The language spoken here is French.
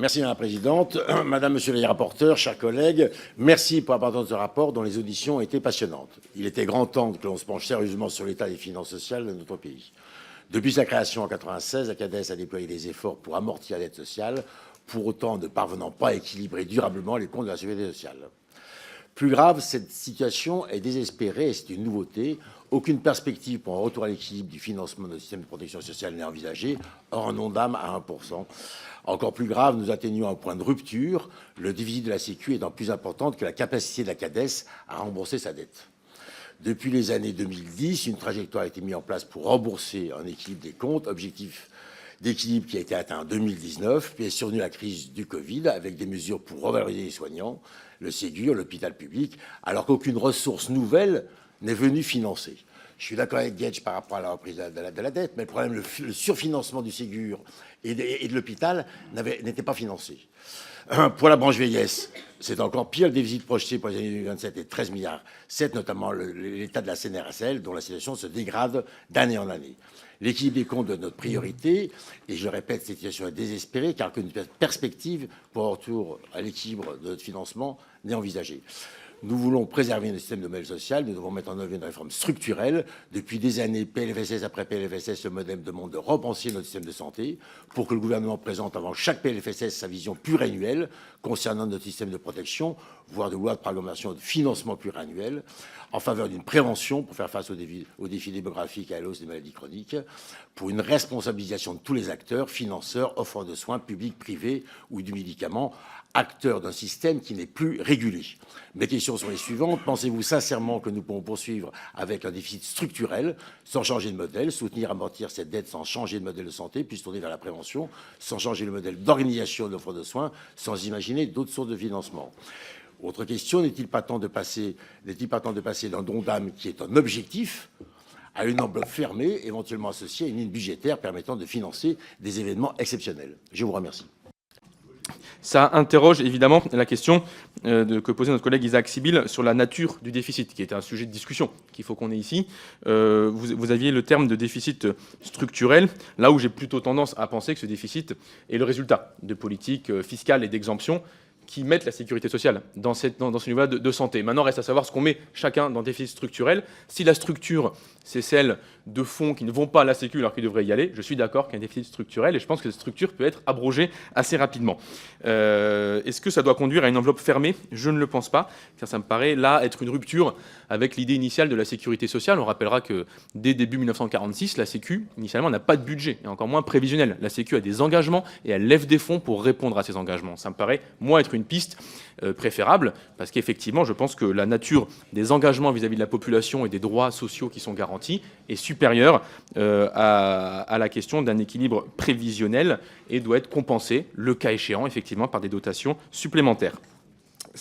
Merci Madame la Présidente. Madame, Monsieur les rapporteurs, chers collègues, merci pour l'importance de ce rapport dont les auditions ont été passionnantes. Il était grand temps que l'on se penche sérieusement sur l'état des finances sociales de notre pays. Depuis sa création en 1996, la CADES a déployé des efforts pour amortir la dette sociale, pour autant ne parvenant pas à équilibrer durablement les comptes de la sécurité sociale. Plus grave, cette situation est désespérée et c'est une nouveauté. Aucune perspective pour un retour à l'équilibre du financement de notre système de protection sociale n'est envisagée, hors un ONDAM à 1%. Encore plus grave, nous atteignons un point de rupture. Le déficit de la Sécu étant plus important que la capacité de la CADES à rembourser sa dette. Depuis les années 2010, une trajectoire a été mise en place pour rembourser un équilibre des comptes, objectif d'équilibre qui a été atteint en 2019, puis est survenue la crise du Covid avec des mesures pour revaloriser les soignants, le Ségur, l'hôpital public, alors qu'aucune ressource nouvelle n'est venue financer. Je suis d'accord avec Guedj par rapport à la reprise de la dette, mais le problème, le surfinancement du Ségur et de l'hôpital n'était pas financé. Pour la branche vieillesse, c'est encore pire. Le déficit projeté pour les années 2027 est 13 milliards, notamment l'état de la CNRSL, dont la situation se dégrade d'année en année. L'équilibre des comptes de notre priorité, et je répète, cette situation est désespérée, car aucune perspective pour un retour à l'équilibre de notre financement n'est envisagée. Nous voulons préserver notre système de modèle social, nous devons mettre en œuvre une réforme structurelle. Depuis des années, PLFSS après PLFSS, le modèle demande de repenser notre système de santé pour que le gouvernement présente avant chaque PLFSS sa vision pluriannuelle concernant notre système de protection, voire de loi de programmation de financement pluriannuel, en faveur d'une prévention pour faire face aux défis démographiques et à la hausse des maladies chroniques, pour une responsabilisation de tous les acteurs, financeurs, offreurs de soins publics, privés ou du médicament, acteurs d'un système qui n'est plus régulé. Mes questions sont les suivantes. Pensez-vous sincèrement que nous pouvons poursuivre avec un déficit structurel sans changer de modèle, soutenir, amortir cette dette sans changer de modèle de santé, puis se tourner vers la prévention, sans changer le modèle d'organisation de l'offre de soins, sans imaginer d'autres sources de financement? Autre question, n'est-il pas temps de passer d'un don d'âme qui est un objectif à une enveloppe fermée, éventuellement associée à une ligne budgétaire permettant de financer des événements exceptionnels? Je vous remercie. Ça interroge évidemment la question que posait notre collègue Isaac Sibille sur la nature du déficit, qui était un sujet de discussion qu'il faut qu'on ait ici. Vous aviez le terme de déficit structurel, là où j'ai plutôt tendance à penser que ce déficit est le résultat de politiques fiscales et d'exemptions qui mettent la sécurité sociale dans ce niveau-là de santé. Maintenant, reste à savoir ce qu'on met chacun dans le déficit structurel. Si la structure, c'est celle de fonds qui ne vont pas à la Sécu alors qu'ils devraient y aller, je suis d'accord qu'il y a un déficit structurel et je pense que cette structure peut être abrogée assez rapidement. Est-ce que ça doit conduire à une enveloppe fermée? Je ne le pense pas, car ça me paraît là être une rupture avec l'idée initiale de la sécurité sociale. On rappellera que dès début 1946, la Sécu, initialement, n'a pas de budget, et encore moins prévisionnel. La Sécu a des engagements et elle lève des fonds pour répondre à ces engagements. Ça me paraît, moi, être une piste préférable, parce qu'effectivement, je pense que la nature des engagements vis-à-vis de la population et des droits sociaux qui sont garantis est supérieure à la question d'un équilibre prévisionnel et doit être compensée, le cas échéant, effectivement, par des dotations supplémentaires.